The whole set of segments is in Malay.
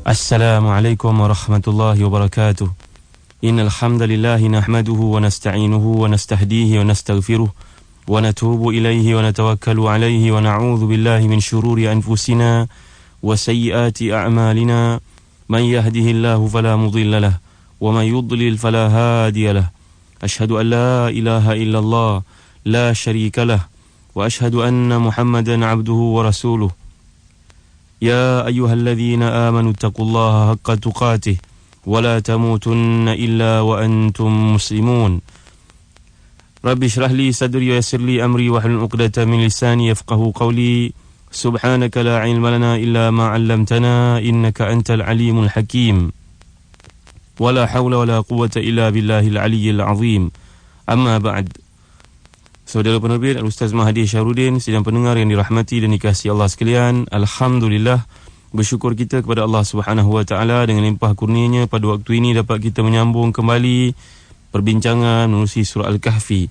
Assalamualaikum warahmatullahi wabarakatuh. Innal hamdalillah nahmaduhu wa nasta'inuhu wa nastahdihi wa nastaghfiruh wa natubu ilaihi wa natawakkalu alaihi wa na'udzu billahi min shururi anfusina wa sayyiati a'malina. Man yahdihillahu fala mudilla lahu wa man yudlil fala hadiya lahu. Ashhadu an la ilaha illallah la syarika lahu wa ashhadu anna Muhammadan 'abduhu wa rasuluh. يا أيها الذين آمنوا اتقوا الله حق تقاته ولا تموتن إلا وأنتم مسلمون رب اشرح لي صدري ويسر لي أمري واحلل عقدة من لساني يفقهوا قولي سبحانك لا علم لنا إلا ما علمتنا إنك أنت العليم الحكيم ولا حول ولا قوة إلا بالله العلي العظيم أما بعد. Saudara penerbit Al-Ustaz Mahdi Syahrudin, sidang pendengar yang dirahmati dan dikasihi Allah sekalian, alhamdulillah, bersyukur kita kepada Allah Subhanahu wa taala dengan limpah kurnianya pada waktu ini dapat kita menyambung kembali perbincangan menerusi surah Al-Kahfi.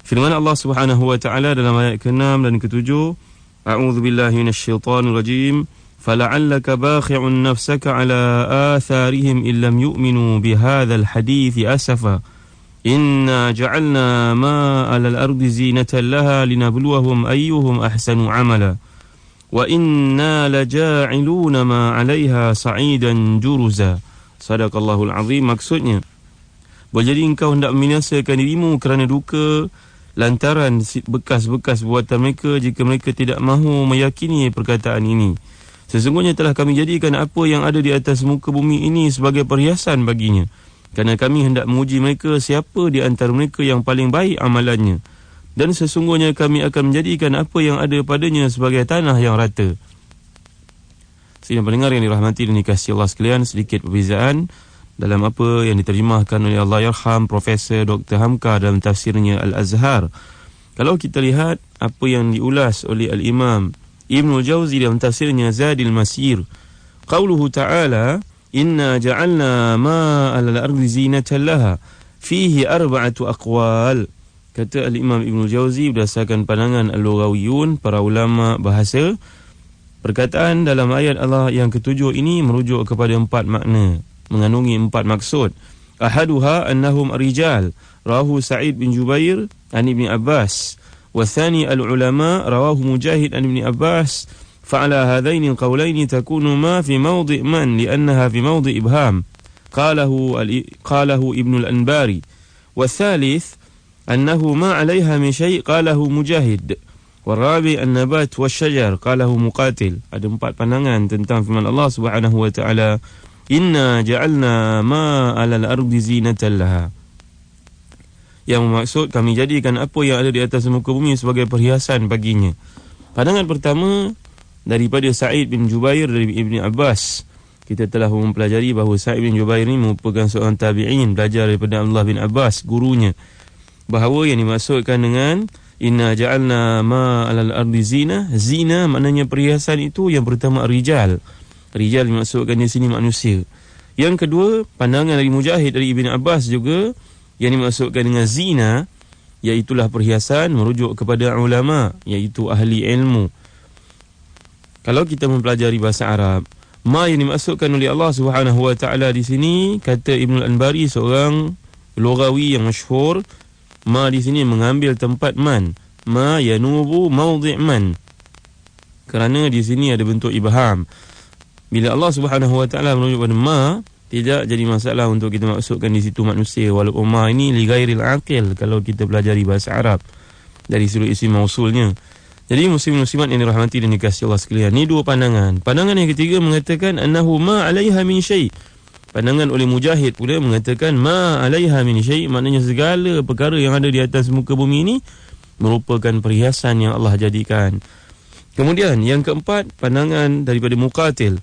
Firman Allah Subhanahu wa taala dalam ayat ke-6 dan ke-7, A'udzubillahi minasyaitonir rajim, fala'allaka bakhi'un nafsaka 'ala atharihim illam yu'minu bihadzal hadithi asafa. Inna ja'alna ma 'alal ardi zinatan laha linabluwahum ayyuhum ahsanu 'amala wa inna laja'iluna ma 'alaiha sa'idan juruza. Sadaqallahul azim. Maksudnya, boleh jadi engkau hendak membinasakan dirimu kerana duka lantaran bekas-bekas buatan mereka jika mereka tidak mahu meyakini perkataan ini. Sesungguhnya telah kami jadikan apa yang ada di atas muka bumi ini sebagai perhiasan baginya, kerana kami hendak menguji mereka siapa di antara mereka yang paling baik amalannya. Dan sesungguhnya kami akan menjadikan apa yang ada padanya sebagai tanah yang rata. Sidang pendengar yang dirahmati dan dikasihi Allah sekalian, sedikit perbezaan dalam apa yang diterjemahkan oleh Allahyarham Profesor Dr. Hamka dalam tafsirnya Al-Azhar. Kalau kita lihat apa yang diulas oleh Al-Imam Ibnul Jauzi dalam tafsirnya Zadil Masir, qauluhu ta'ala, Inna ja'alna ma 'alal ardi zinatan laha fihi arba'atu aqwal. Kata Al-Imam Ibnul Jauzi berdasarkan pandangan al-lughawiyun, para ulama bahasa, perkataan dalam ayat Allah yang ketujuh ini merujuk kepada 4 makna, mengandungi 4 maksud. Ahaduha annahum rijal, rawahu Sa'id bin Jubair an Ibn Abbas, wa thani al-ulama, rawahu Mujahid an Ibn Abbas. فعلى هذين القولين تكون ما في موضع من لأنها في موضع إبهام قاله ابن الأنباري. والثالث أنه ما عليها من شيء قاله مجاهد. والرابع النبات والشجر قاله مقاتل. Ada 4 pandangan tentang firman Allah Subhanahu wa taala, Inna ja'alna ma 'alal ardi zinatan laha, yang bermaksud kami jadikan apa yang ada di atas muka bumi sebagai perhiasan baginya. Pandangan pertama daripada Sa'id bin Jubair dari Ibn Abbas. Kita telah mempelajari bahawa Sa'id bin Jubair ini merupakan seorang tabi'in, belajar daripada Abdullah bin Abbas, gurunya, bahawa yang dimaksudkan dengan Inna ja'alna ma 'alal ardi zina, zina maknanya perhiasan itu yang pertama rijal. Rijal dimaksudkan di sini manusia. Yang kedua, pandangan dari Mujahid dari Ibn Abbas juga, yang dimaksudkan dengan zina iaitulah perhiasan merujuk kepada ulama, iaitu ahli ilmu. Kalau kita mempelajari bahasa Arab, ma yang dimaksudkan oleh Allah Subhanahu wa taala di sini, kata Ibnul Anbari, seorang lughawi yang masyhur, ma di sini mengambil tempat man. Ma yanubu mawdi' man. Kerana di sini ada bentuk ibham. Bila Allah Subhanahu wa taala menunjuk pada ma, tidak jadi masalah untuk kita maksudkan di situ manusia, walaupun ma ini li ghairil aqil kalau kita pelajari bahasa Arab dari sudut isim mausulnya. Jadi muslim-muslimat yang dirahmati dan dikasihi Allah sekalian, ni 2 pandangan. Pandangan yang ketiga mengatakan annahu ma 'alaiha min syai'. Pandangan oleh Mujahid pula mengatakan ma 'alaiha min syai', maknanya segala perkara yang ada di atas muka bumi ini merupakan perhiasan yang Allah jadikan. Kemudian yang keempat, pandangan daripada Muqatil,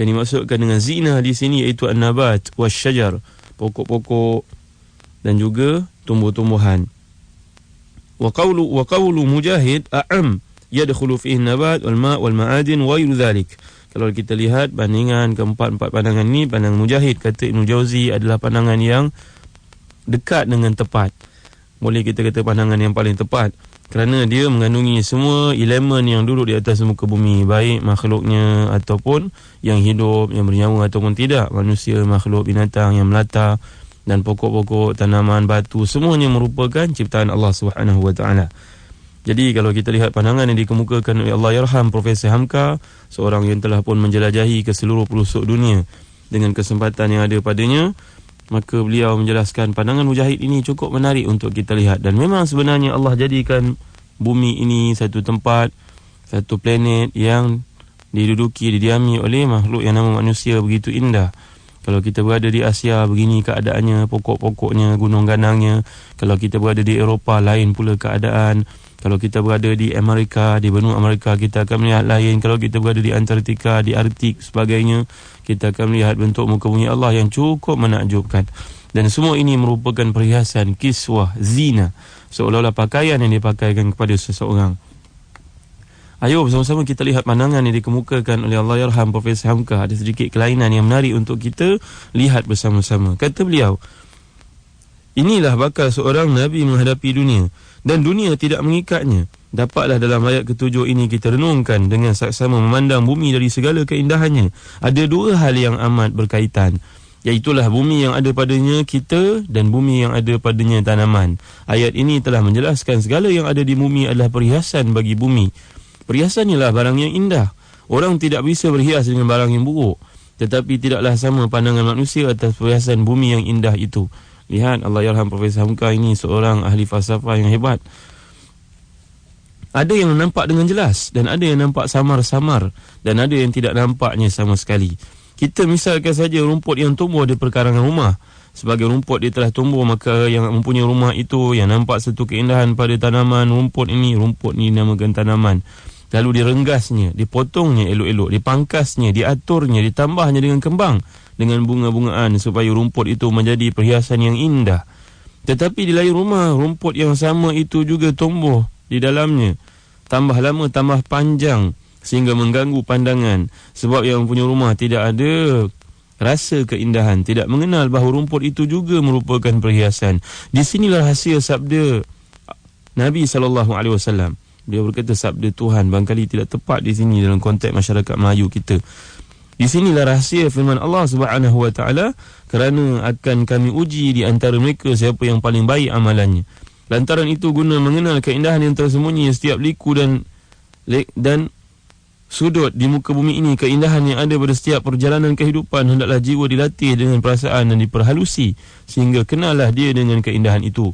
yang dimaksudkan dengan zina di sini iaitu an-nabat wasyajar, pokok-pokok dan juga tumbuh-tumbuhan. Wa qawlu Mujahid a'am yadkhulu fihi an-nabat wal ma' wal ma'adin wa ghairu dhalik. Kalau kita lihat bandingan keempat-empat pandangan ini, pandangan Mujahid, kata Ibn Jauzi, adalah pandangan yang dekat dengan tepat. Boleh kita kata pandangan yang paling tepat. kerana dia mengandungi semua elemen yang duduk di atas muka bumi, baik makhluknya ataupun yang hidup, yang bernyawa ataupun tidak, manusia, makhluk, binatang yang melata dan pokok-pokok, tanaman, batu, semuanya merupakan ciptaan Allah Subhanahu Wa Taala. Jadi kalau kita lihat pandangan yang dikemukakan oleh Allahyarham Profesor Hamka, seorang yang telah pun menjelajahi ke seluruh pelosok dunia dengan kesempatan yang ada padanya, maka beliau menjelaskan pandangan Mujahid ini cukup menarik untuk kita lihat. Dan memang sebenarnya Allah jadikan bumi ini satu tempat, satu planet yang diduduki, didiami oleh makhluk yang nama manusia begitu indah. Kalau kita berada di Asia, begini keadaannya, pokok-pokoknya, gunung ganangnya. Kalau kita berada di Eropah, lain pula keadaan. Kalau kita berada di Amerika, di benua Amerika, kita akan melihat lain. Kalau kita berada di Antartika, di Arktik sebagainya, kita akan melihat bentuk muka bumi Allah yang cukup menakjubkan. Dan semua ini merupakan perhiasan, kiswah, zina, seolah-olah pakaian yang dipakaikan kepada seseorang. Ayo bersama-sama kita lihat pandangan yang dikemukakan oleh Allahyarham Profesor Hamka. Ada sedikit kelainan yang menarik untuk kita lihat bersama-sama. Kata beliau, inilah bakal seorang Nabi menghadapi dunia, dan dunia tidak mengikatnya. Dapatlah dalam ayat ke-7 ini kita renungkan dengan saksama memandang bumi dari segala keindahannya. Ada dua hal yang amat berkaitan, iaitulah bumi yang ada padanya kita dan bumi yang ada padanya tanaman. Ayat ini telah menjelaskan segala yang ada di bumi adalah perhiasan bagi bumi. Perhiasan ialah barang yang indah. Orang tidak bisa berhias dengan barang yang buruk. Tetapi tidaklah sama pandangan manusia atas perhiasan bumi yang indah itu. Lihat, Allahyarham Profesor Hamka ini seorang ahli falsafah yang hebat. Ada yang nampak dengan jelas, dan ada yang nampak samar-samar, dan ada yang tidak nampaknya sama sekali. Kita misalkan saja rumput yang tumbuh di perkarangan rumah. Sebagai rumput dia telah tumbuh, maka yang mempunyai rumah itu, yang nampak satu keindahan pada tanaman, rumput ini dinamakan tanaman. Lalu direnggasnya, dipotongnya elok-elok, dipangkasnya, diaturnya, ditambahnya dengan kembang, dengan bunga-bungaan, supaya rumput itu menjadi perhiasan yang indah. Tetapi di lain rumah, rumput yang sama itu juga tumbuh di dalamnya. Tambah lama, tambah panjang, sehingga mengganggu pandangan. Sebab yang punya rumah tidak ada rasa keindahan, tidak mengenal bahawa rumput itu juga merupakan perhiasan. Di sinilah rahsia sabda Nabi SAW. Dia berkata sabda Tuhan, barangkali tidak tepat di sini dalam konteks masyarakat Melayu kita. Di sinilah rahsia firman Allah Subhanahu Wa Taala, kerana akan kami uji di antara mereka siapa yang paling baik amalannya. Lantaran itu guna mengenal keindahan yang tersembunyi setiap liku dan sudut di muka bumi ini, keindahan yang ada pada setiap perjalanan kehidupan, hendaklah jiwa dilatih dengan perasaan dan diperhalusi sehingga kenallah dia dengan keindahan itu.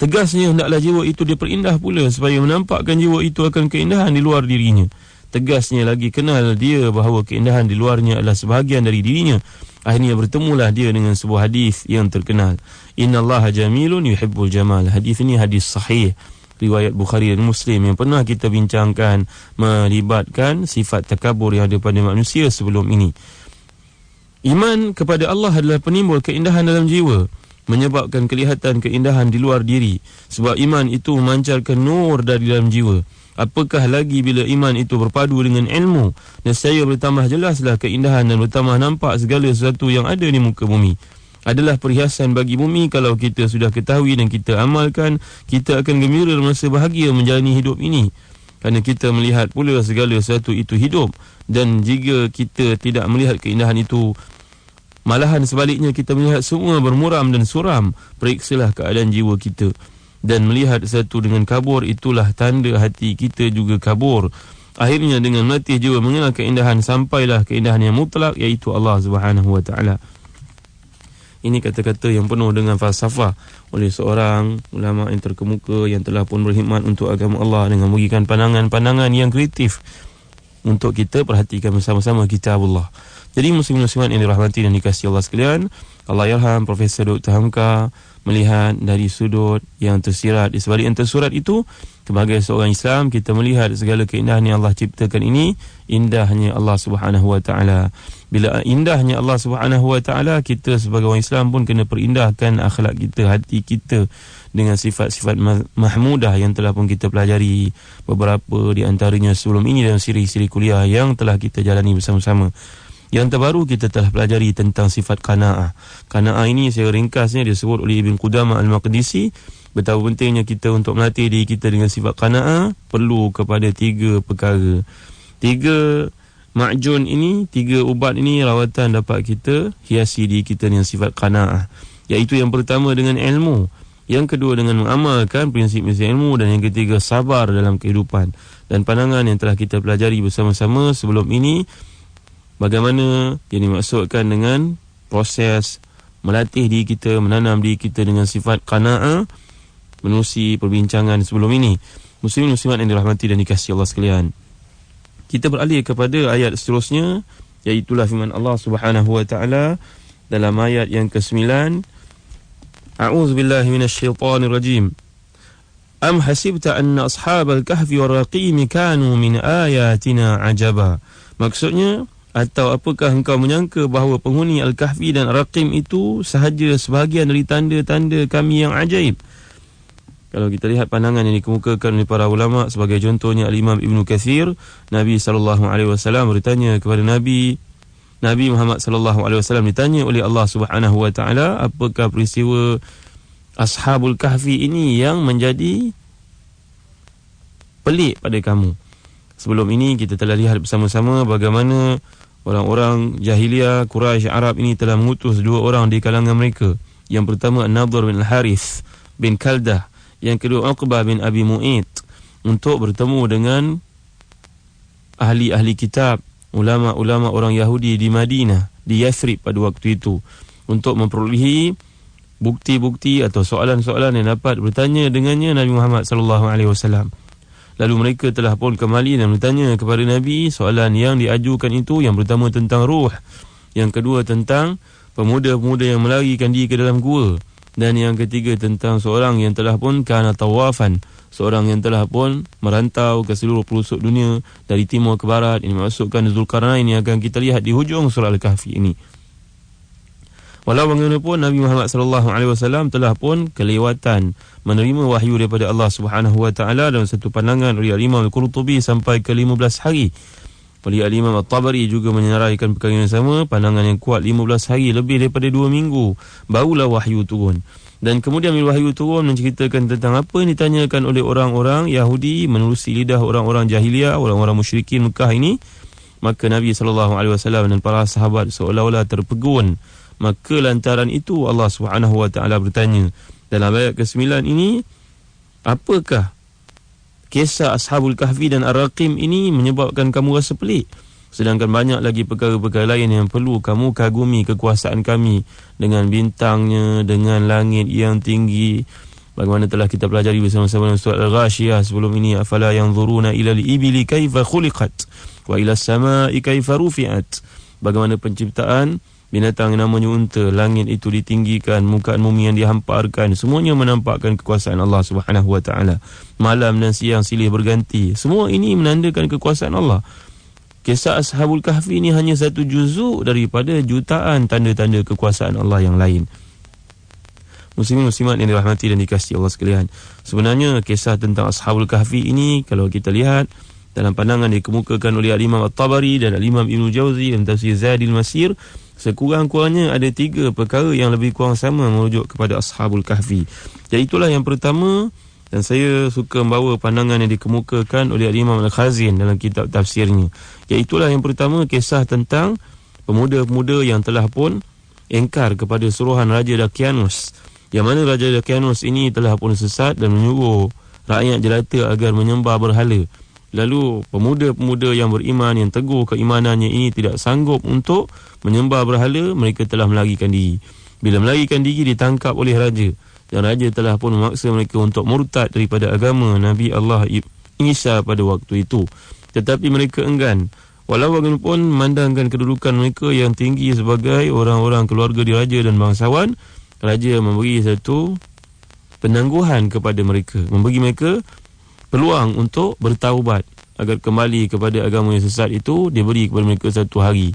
Tegasnya hendaklah jiwa itu diperindah pula supaya menampakkan jiwa itu akan keindahan di luar dirinya. Tegasnya lagi kenal dia bahawa keindahan di luarnya adalah sebahagian dari dirinya. Akhirnya bertemulah dia dengan sebuah hadis yang terkenal. Innallaha jamilun yuhibbul jamal. Hadis ini hadis sahih, riwayat Bukhari dan Muslim, yang pernah kita bincangkan, melibatkan sifat takabur yang ada pada manusia sebelum ini. Iman kepada Allah adalah penimbul keindahan dalam jiwa, menyebabkan kelihatan keindahan di luar diri. Sebab iman itu memancarkan nur dari dalam jiwa. Apakah lagi bila iman itu berpadu dengan ilmu, nescaya bertambah jelaslah keindahan dan bertambah nampak segala sesuatu yang ada di muka bumi. Adalah perhiasan bagi bumi. Kalau kita sudah ketahui dan kita amalkan, kita akan gembira dan merasa bahagia menjalani hidup ini. Kerana kita melihat pula segala sesuatu itu hidup. Dan jika kita tidak melihat keindahan itu, malahan sebaliknya kita melihat semua bermuram dan suram, periksalah keadaan jiwa kita. Dan melihat satu dengan kabur, itulah tanda hati kita juga kabur. Akhirnya dengan melatih jiwa mengenal keindahan, sampailah keindahan yang mutlak, iaitu Allah Subhanahu Wa Taala. Ini kata-kata yang penuh dengan falsafah oleh seorang ulama yang terkemuka yang telah pun berkhidmat untuk agama Allah dengan memberikan pandangan-pandangan yang kreatif untuk kita perhatikan bersama-sama kitabullah. Jadi muslim-muslimat yang dirahmati dan dikasihi Allah sekalian, Allahyarham Profesor Dr. Hamka melihat dari sudut yang tersirat di sebalik yang tersurat itu. Sebagai seorang Islam, kita melihat segala keindahan yang Allah ciptakan ini, indahnya Allah Subhanahu Wa Taala. Bila indahnya Allah Subhanahu Wa Taala, kita sebagai orang Islam pun kena perindahkan akhlak kita, hati kita dengan sifat-sifat mahmudah yang telah pun kita pelajari beberapa di antaranya sebelum ini dalam siri-siri kuliah yang telah kita jalani bersama-sama. Yang terbaru kita telah pelajari tentang sifat qanaah. Qanaah ini secara ringkasnya disebut oleh Ibn Qudamah Al-Maqdisi betapa pentingnya kita untuk melatih diri kita dengan sifat qanaah, perlu kepada 3 perkara. 3 ma'jun ini, 3 ubat ini, rawatan dapat kita hiasi diri kita dengan sifat qanaah. Iaitu yang pertama dengan ilmu, yang kedua dengan mengamalkan prinsip-prinsip ilmu, dan yang ketiga sabar dalam kehidupan. Dan pandangan yang telah kita pelajari bersama-sama sebelum ini, bagaimana yang dimaksudkan dengan proses melatih diri kita, menanam diri kita dengan sifat qanaah, menerusi perbincangan sebelum ini. Muslimin muslimat yang dirahmati dan dikasihi Allah sekalian, kita beralih kepada ayat seterusnya, iaitulah firman Allah Subhanahu wa taala dalam ayat yang ke-9. A'udzu billahi minasyaitonir rajim. Am hasibta anna ashabal kahfi waraqim kanu min ayatina ajaba. Maksudnya, atau apakah engkau menyangka bahawa penghuni Al-Kahfi dan Raqim itu sahaja sebahagian dari tanda-tanda kami yang ajaib? Kalau kita lihat pandangan yang dikemukakan oleh para ulama, sebagai contohnya Al-Imam Ibn Kathir, Nabi SAW bertanya kepada Nabi Muhammad SAW ditanya oleh Allah Subhanahu wa taala, apakah peristiwa Ashabul Kahfi ini yang menjadi pelik pada kamu? Sebelum ini kita telah lihat bersama-sama bagaimana orang-orang jahiliah Quraisy Arab ini telah mengutus 2 orang di kalangan mereka. Yang pertama An-Nadhr bin Al-Harith bin Kaldah, yang kedua Uqbah bin Abi Mu'id, untuk bertemu dengan ahli-ahli kitab, ulama-ulama orang Yahudi di Madinah, di Yathrib pada waktu itu, untuk memperolehi bukti-bukti atau soalan-soalan yang dapat bertanya dengannya Nabi Muhammad SAW. Lalu mereka telah pun kembali dan bertanya kepada Nabi soalan yang diajukan itu. Yang pertama tentang ruh, yang kedua tentang pemuda-pemuda yang melarikan diri ke dalam gua, dan yang ketiga tentang seorang yang telah pun kana tawafan, seorang yang telah pun merantau ke seluruh pelosok dunia dari timur ke barat. Ini maksudkan Zulkarnain yang akan kita lihat di hujung surah Al-Kahfi ini. Walau bagaimanapun Nabi Muhammad SAW telah pun kelewatan menerima wahyu daripada Allah Subhanahu wa taala dalam satu pandangan oleh Imam Al-Qurtubi sampai ke 15 hari. Oleh Imam At-Tabari juga menyeraikan perkara yang sama, pandangan yang kuat 15 hari, lebih daripada 2 minggu barulah wahyu turun. Dan kemudian bila wahyu turun menceritakan tentang apa yang ditanyakan oleh orang-orang Yahudi menerusi lidah orang-orang jahiliah, orang-orang musyrikin Mekah ini, maka Nabi SAW dan para sahabat seolah-olah terpegun. Maka lantaran itu Allah Subhanahu wa taala bertanya dalam ayat ke-9 ini, apakah kisah Ashabul Kahfi dan Ar-Raqim ini menyebabkan kamu rasa pelik? Sedangkan banyak lagi perkara-perkara lain yang perlu kamu kagumi kekuasaan kami, dengan bintangnya, dengan langit yang tinggi. Bagaimana telah kita pelajari bersama-sama dalam surah Al-Ghashiyah sebelum ini, afala yanzuruna ila al-ibili kaifa khuliqat wa ila as-samai kaifa rufi'at. Bagaimana penciptaan binatang yang namanya unta, langit itu ditinggikan, muka bumi yang dihamparkan, semuanya menampakkan kekuasaan Allah Subhanahu wa taala. Malam dan siang silih berganti, semua ini menandakan kekuasaan Allah. Kisah Ashabul Kahfi ini hanya satu juzuk daripada jutaan tanda-tanda kekuasaan Allah yang lain. Muslimin muslimat yang dirahmati dan dikasihi Allah sekalian, sebenarnya kisah tentang Ashabul Kahfi ini, kalau kita lihat dalam pandangan dikemukakan oleh Imam At-Tabari dan Imam Ibn Jauzi dalam tafsir Zadil Masir, sekurang-kurangnya ada 3 perkara yang lebih kurang sama merujuk kepada Ashabul Kahfi. Iaitulah yang pertama, dan saya suka membawa pandangan yang dikemukakan oleh Imam Al-Khazin dalam kitab tafsirnya. Iaitulah yang pertama, kisah tentang pemuda-pemuda yang telah pun engkar kepada suruhan Raja Dakianus, yang mana Raja Dakianus ini telah pun sesat dan menyuruh rakyat jelata agar menyembah berhala. Lalu pemuda-pemuda yang beriman, yang teguh keimanannya ini tidak sanggup untuk menyembah berhala, mereka telah melarikan diri. Bila melarikan diri, ditangkap oleh raja, dan raja telah pun memaksa mereka untuk murtad daripada agama Nabi Allah Isa pada waktu itu. Tetapi mereka enggan. Walau bagaimanapun memandangkan kedudukan mereka yang tinggi sebagai orang-orang keluarga diraja dan bangsawan, raja memberi satu penangguhan kepada mereka, memberi mereka peluang untuk bertaubat agar kembali kepada agama yang sesat itu. Dia beri kepada mereka 1 hari.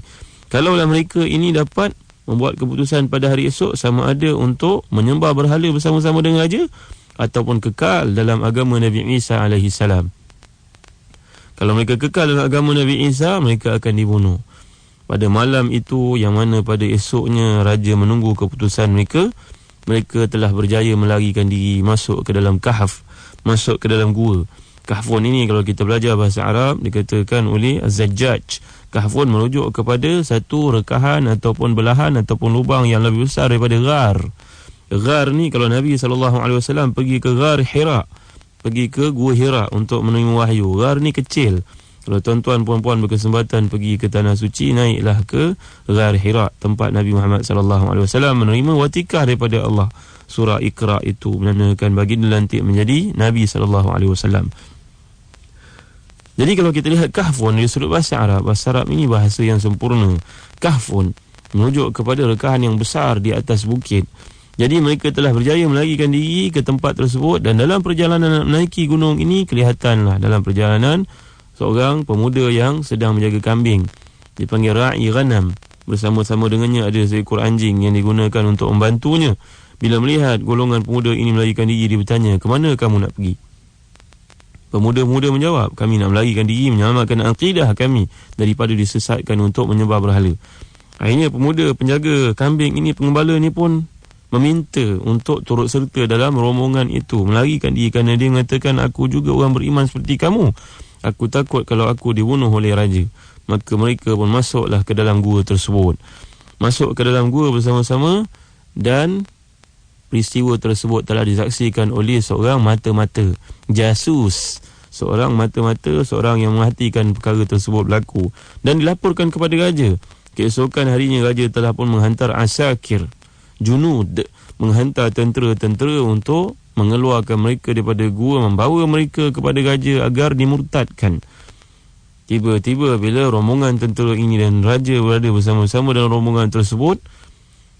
Kalaulah mereka ini dapat membuat keputusan pada hari esok, sama ada untuk menyembah berhala bersama-sama dengan raja ataupun kekal dalam agama Nabi Isa AS. Kalau mereka kekal dalam agama Nabi Isa, mereka akan dibunuh pada malam itu, yang mana pada esoknya raja menunggu keputusan mereka. mereka telah berjaya melarikan diri masuk ke dalam kahf, masuk ke dalam gua. Kahfun ini kalau kita belajar bahasa Arab dikatakan oleh Az-Zajjaj. Kahfun merujuk kepada satu rekahan ataupun belahan ataupun lubang yang lebih besar daripada ghar. Ghar ni kalau Nabi SAW pergi ke Ghar Hira, pergi ke Gua Hira untuk menerima wahyu. Ghar ni kecil. Kalau tuan-tuan puan-puan berkesempatan pergi ke Tanah Suci, naiklah ke Ghar Hira, tempat Nabi Muhammad SAW menerima watikah daripada Allah. Surah Iqra itu menandakan baginda lantik menjadi Nabi SAW. Jadi kalau kita lihat kahfun dari sudut bahasa Arab ini bahasa yang sempurna. Kahfun merujuk kepada rekahan yang besar di atas bukit. Jadi mereka telah berjaya melarikan diri ke tempat tersebut, dan dalam perjalanan menaiki gunung ini kelihatanlah dalam perjalanan seorang pemuda yang sedang menjaga kambing, dipanggil ra'i ghanam. Bersama-sama dengannya ada seekor anjing yang digunakan untuk membantunya. Bila melihat golongan pemuda ini melarikan diri, dia bertanya, "Ke mana kamu nak pergi?" Pemuda-pemuda menjawab, "Kami nak melarikan diri menyelamatkan akidah kami daripada disesatkan untuk menyembah berhala." Akhirnya pemuda penjaga kambing ini, pengembala ni pun meminta untuk turut serta dalam rombongan itu, melarikan diri, kerana dia mengatakan, "Aku juga orang beriman seperti kamu. Aku takut kalau aku dibunuh oleh raja." Maka mereka pun masuklah ke dalam gua tersebut. Masuk ke dalam gua bersama-sama, dan peristiwa tersebut telah disaksikan oleh seorang mata-mata, jasus, seorang mata-mata, seorang yang merhatikan perkara tersebut berlaku, dan dilaporkan kepada raja. Keesokan harinya raja telah pun menghantar asakir, junud, menghantar tentera-tentera untuk mengeluarkan mereka daripada gua, membawa mereka kepada raja agar dimurtadkan. Tiba-tiba bila rombongan tentera ini dan raja berada bersama-sama dalam rombongan tersebut,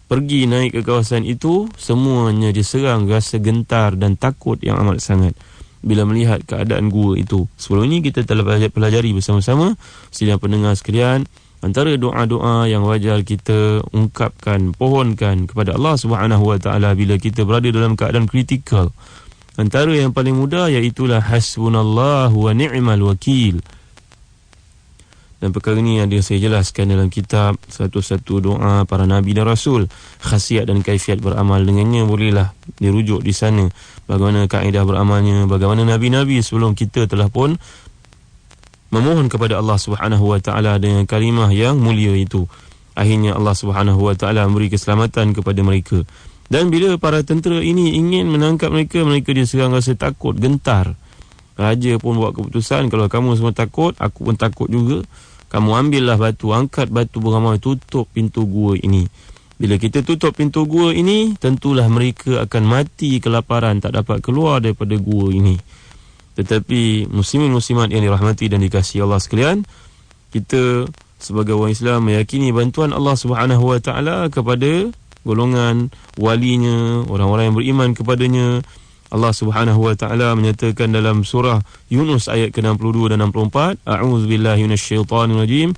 pergi naik ke kawasan itu, semuanya diserang rasa gentar dan takut yang amat sangat bila melihat keadaan gua itu. Sebelum ini kita telah pelajari bersama-sama, sidang pendengar sekalian, antara doa-doa yang wajar kita ungkapkan, pohonkan kepada Allah Subhanahu Wa Taala bila kita berada dalam keadaan kritikal, antara yang paling mudah iaitulah hasbunallahu wa ni'mal wakil. Dan perkara ini ada saya jelaskan dalam kitab Satu-satu Doa Para Nabi dan Rasul. Khasiat dan kaifiat beramal dengannya bolehlah dirujuk di sana. Bagaimana kaedah beramalnya, bagaimana Nabi-Nabi sebelum kita telah pun memohon kepada Allah Subhanahu Wa Taala dengan kalimah yang mulia itu. Akhirnya Allah Subhanahu Wa Taala memberi keselamatan kepada mereka. Dan bila para tentera ini ingin menangkap mereka, mereka diserang rasa takut, gentar. Raja pun buat keputusan, kalau kamu semua takut, aku pun takut juga. Kamu ambillah batu, angkat batu beramai, tutup pintu gua ini. Bila kita tutup pintu gua ini, tentulah mereka akan mati kelaparan, tak dapat keluar daripada gua ini. Tetapi muslimin-muslimat yang dirahmati dan dikasihi Allah sekalian, kita sebagai orang Islam meyakini bantuan Allah Subhanahu Wa Taala kepada golongan walinya, orang-orang yang beriman kepadanya. Allah Subhanahu Wa Taala menyatakan dalam surah Yunus ayat ke-62 dan 64, a'udzubillahi minasyaitonirrajim,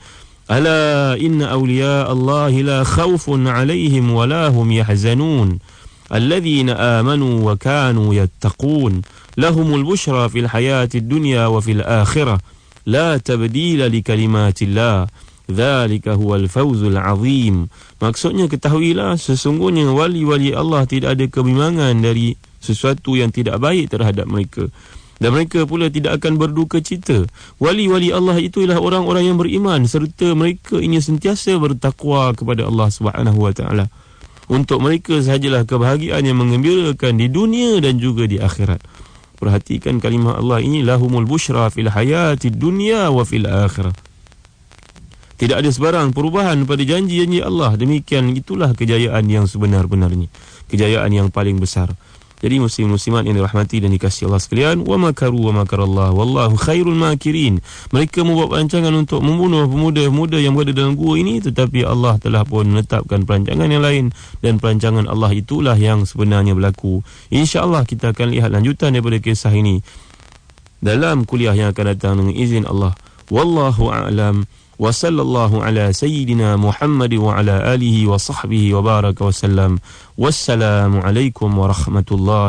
ala inna awliya Allahi la khawfun 'alaihim wa la hum yahzanun alladhina amanu wa kanu yattaqun lahumul bushra fil hayatid dunya wa fil akhirah la tabdila li kalimatillah dzalika huwal fawzul 'azim. Maksudnya, ketahuilah sesungguhnya wali-wali Allah tidak ada kebimbangan dari sesuatu yang tidak baik terhadap mereka, dan mereka pula tidak akan berduka cita. Wali-wali Allah itu ialah orang-orang yang beriman, serta mereka ini sentiasa bertakwa kepada Allah Subhanahu Wa Taala. Untuk mereka sahajalah kebahagiaan yang menggembirakan di dunia dan juga di akhirat. Perhatikan kalimah Allah ini, lahumul bushra fil hayatid dunya wa fil akhirah. Tidak ada sebarang perubahan pada janji-janji Allah. Demikian itulah kejayaan yang sebenar-benarnya, kejayaan yang paling besar. Jadi muslim-muslimat yang dirahmati dan dikasihi Allah sekalian, wa makaru wa makarallah wallahu khairul makirin. Mereka membuat perancangan untuk membunuh pemuda-pemuda yang berada dalam gua ini, tetapi Allah telah pun menetapkan perancangan yang lain, dan perancangan Allah itulah yang sebenarnya berlaku. InsyaAllah kita akan lihat lanjutan daripada kisah ini dalam kuliah yang akan datang dengan izin Allah. Wallahu a'lam. Wa sallallahu ala sayyidina Muhammad wa ala alihi wa sahbihi wa baraka wa sallam. Wassalamu alaikum warahmatullahi